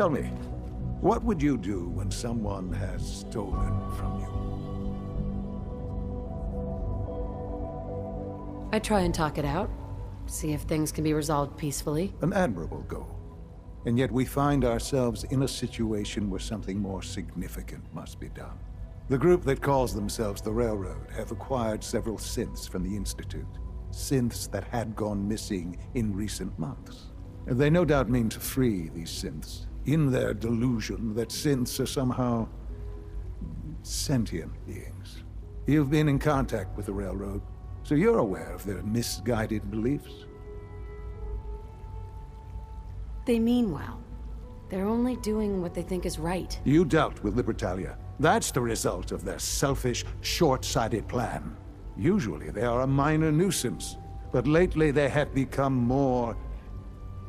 Tell me, what would you do when someone has stolen from you? I try and talk it out. See if things can be resolved peacefully. An admirable goal. And yet we find ourselves in a situation where something more significant must be done. The group that calls themselves the Railroad have acquired several synths from the Institute. Synths that had gone missing in recent months. And they no doubt mean to free these synths, in their delusion that synths are somehow sentient beings. You've been in contact with the Railroad, so you're aware of their misguided beliefs. They mean well. They're only doing what they think is right. You dealt with Libertalia. That's the result of their selfish, short-sighted plan. Usually they are a minor nuisance, but lately they have become more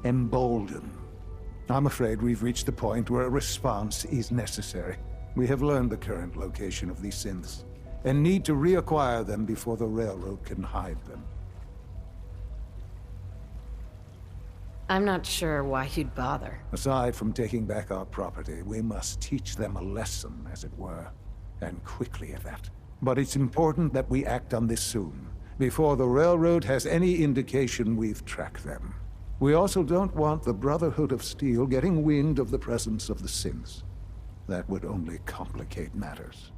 emboldened. I'm afraid we've reached the point where a response is necessary. We have learned the current location of these synths, and need to reacquire them before the Railroad can hide them. I'm not sure why you'd bother. Aside from taking back our property, we must teach them a lesson, as it were, and quickly at that. But it's important that we act on this soon, before the Railroad has any indication we've tracked them. We also don't want the Brotherhood of Steel getting wind of the presence of the synths. That would only complicate matters.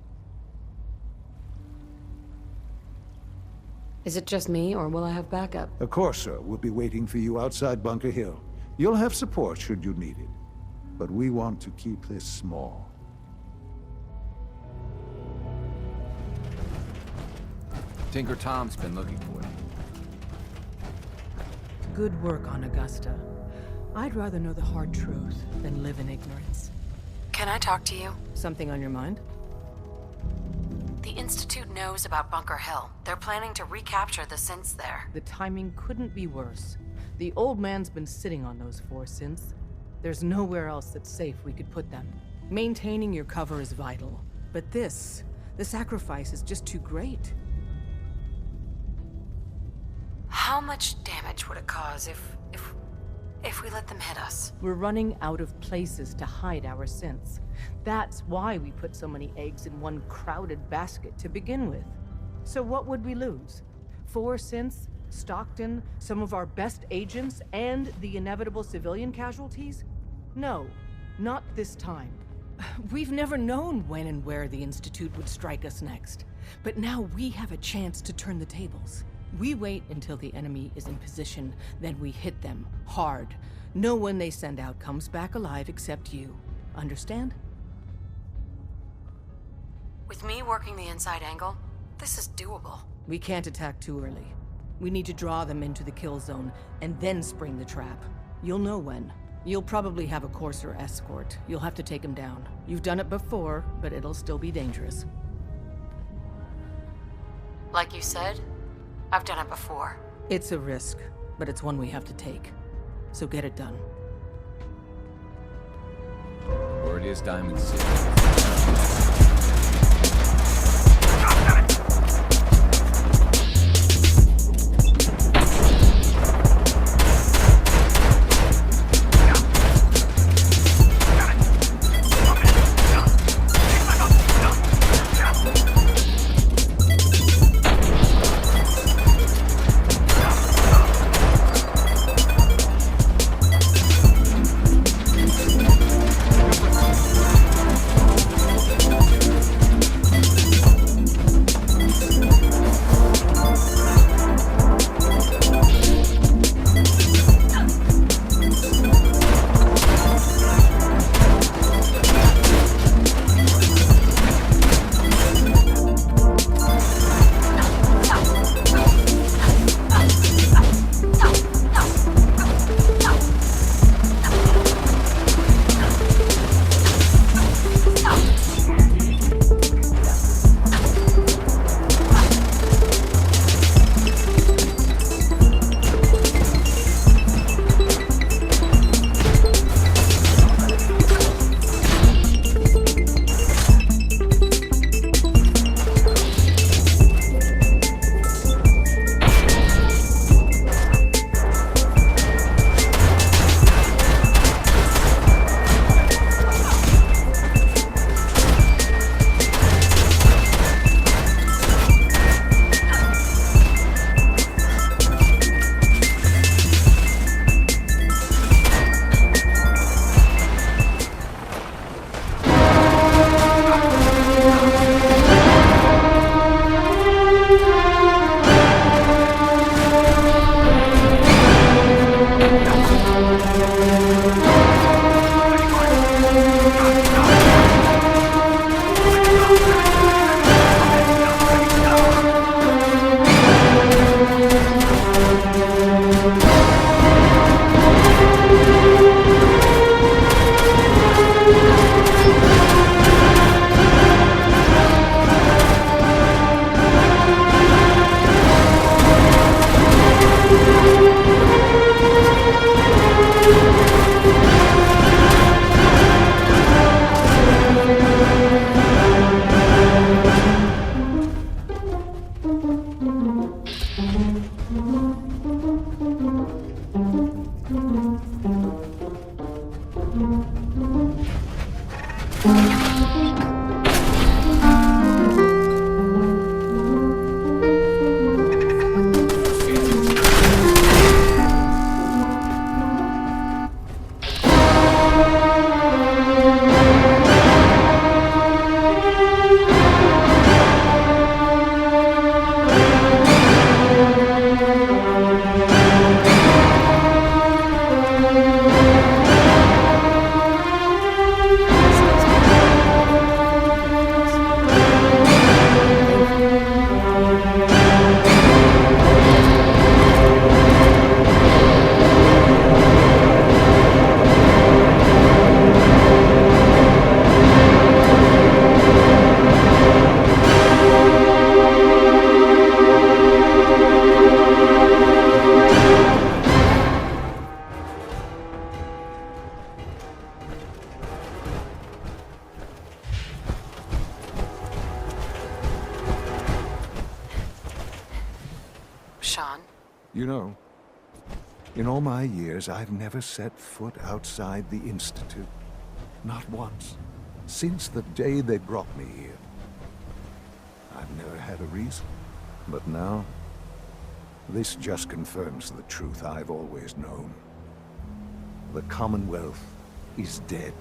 Is it just me, or will I have backup? A Corsair will be waiting for you outside Bunker Hill. You'll have support should you need it. But we want to keep this small. Tinker Tom's been looking for you. Good work on Augusta. I'd rather know the hard truth than live in ignorance. Can I talk to you? Something on your mind? The Institute knows about Bunker Hill. They're planning to recapture the synths there. The timing couldn't be worse. The old man's been sitting on those 4 synths. There's nowhere else that's safe we could put them. Maintaining your cover is vital. But the sacrifice is just too great. How much damage would it cause if we let them hit us? We're running out of places to hide our synths. That's why we put so many eggs in one crowded basket to begin with. So what would we lose? 4 synths, Stockton, some of our best agents, and the inevitable civilian casualties? No, not this time. We've never known when and where the Institute would strike us next. But now we have a chance to turn the tables. We wait until the enemy is in position, then we hit them hard. No one they send out comes back alive except you. Understand? With me working the inside angle, this is doable. We can't attack too early. We need to draw them into the kill zone, and then spring the trap. You'll know when. You'll probably have a Corsair escort. You'll have to take them down. You've done it before, but it'll still be dangerous. Like you said, I've done it before. It's a risk, but it's one we have to take. So get it done. Word is Diamond City. Sean? You know, in all my years, I've never set foot outside the Institute. Not once. Since the day they brought me here. I've never had a reason. But now, this just confirms the truth I've always known. The Commonwealth is dead.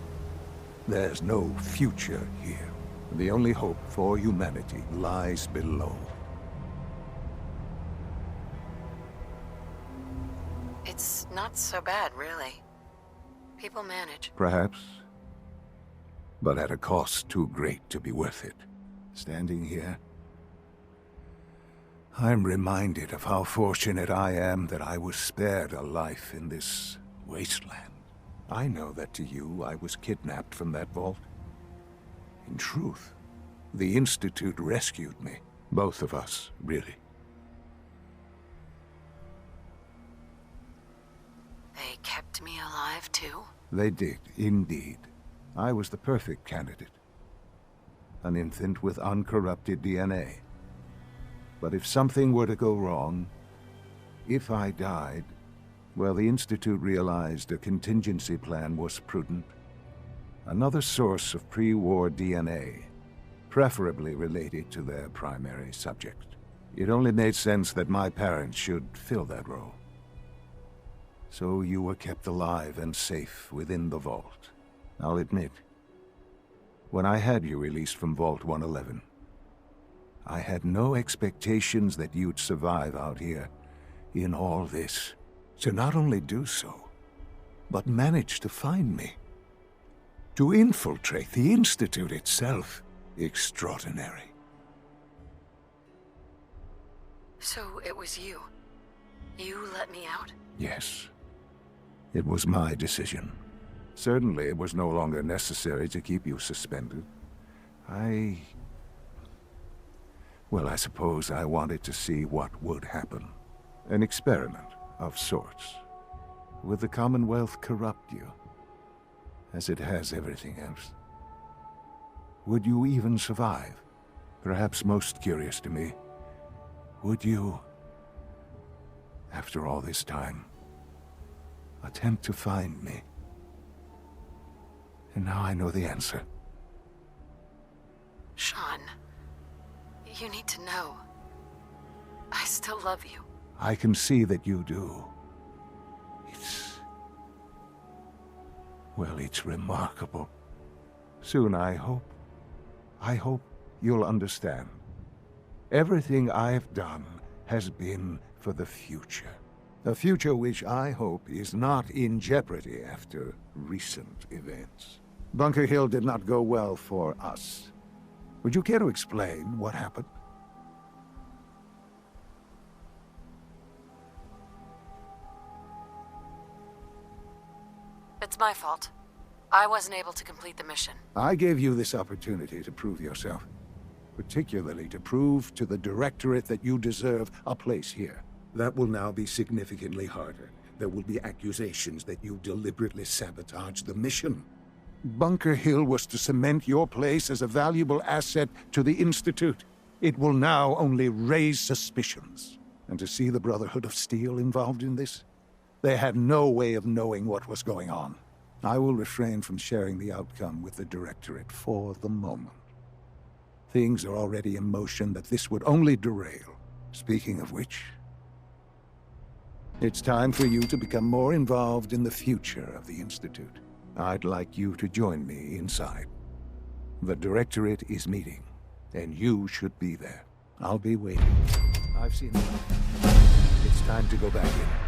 There's no future here. The only hope for humanity lies below. It's not so bad, really. People manage. Perhaps. But at a cost too great to be worth it. Standing here, I'm reminded of how fortunate I am that I was spared a life in this wasteland. I know that to you, I was kidnapped from that vault. In truth, the Institute rescued me. Both of us, really. They kept me alive, too? They did, indeed. I was the perfect candidate. An infant with uncorrupted DNA. But if something were to go wrong, if I died, well, the Institute realized a contingency plan was prudent. Another source of pre-war DNA, preferably related to their primary subject. It only made sense that my parents should fill that role. So you were kept alive and safe within the vault. I'll admit, when I had you released from Vault 111, I had no expectations that you'd survive out here in all this. To not only do so, but manage to find me. To infiltrate the Institute itself. Extraordinary. So it was you. You let me out? Yes. It was my decision. Certainly it was no longer necessary to keep you suspended. Well, I suppose I wanted to see what would happen. An experiment of sorts. Would the Commonwealth corrupt you, as it has everything else? Would you even survive? Perhaps most curious to me, would you, after all this time, attempt to find me? And now I know the answer. Sean, you need to know. I still love you. I can see that you do. Well, it's remarkable. Soon, I hope you'll understand. Everything I've done has been for the future. A future which I hope is not in jeopardy after recent events. Bunker Hill did not go well for us. Would you care to explain what happened? It's my fault. I wasn't able to complete the mission. I gave you this opportunity to prove yourself. Particularly to prove to the Directorate that you deserve a place here. That will now be significantly harder. There will be accusations that you deliberately sabotaged the mission. Bunker Hill was to cement your place as a valuable asset to the Institute. It will now only raise suspicions. And to see the Brotherhood of Steel involved in this? They had no way of knowing what was going on. I will refrain from sharing the outcome with the Directorate for the moment. Things are already in motion that this would only derail. Speaking of which, it's time for you to become more involved in the future of the Institute. I'd like you to join me inside. The Directorate is meeting, and you should be there. I'll be waiting. I've seen enough. It's time to go back in.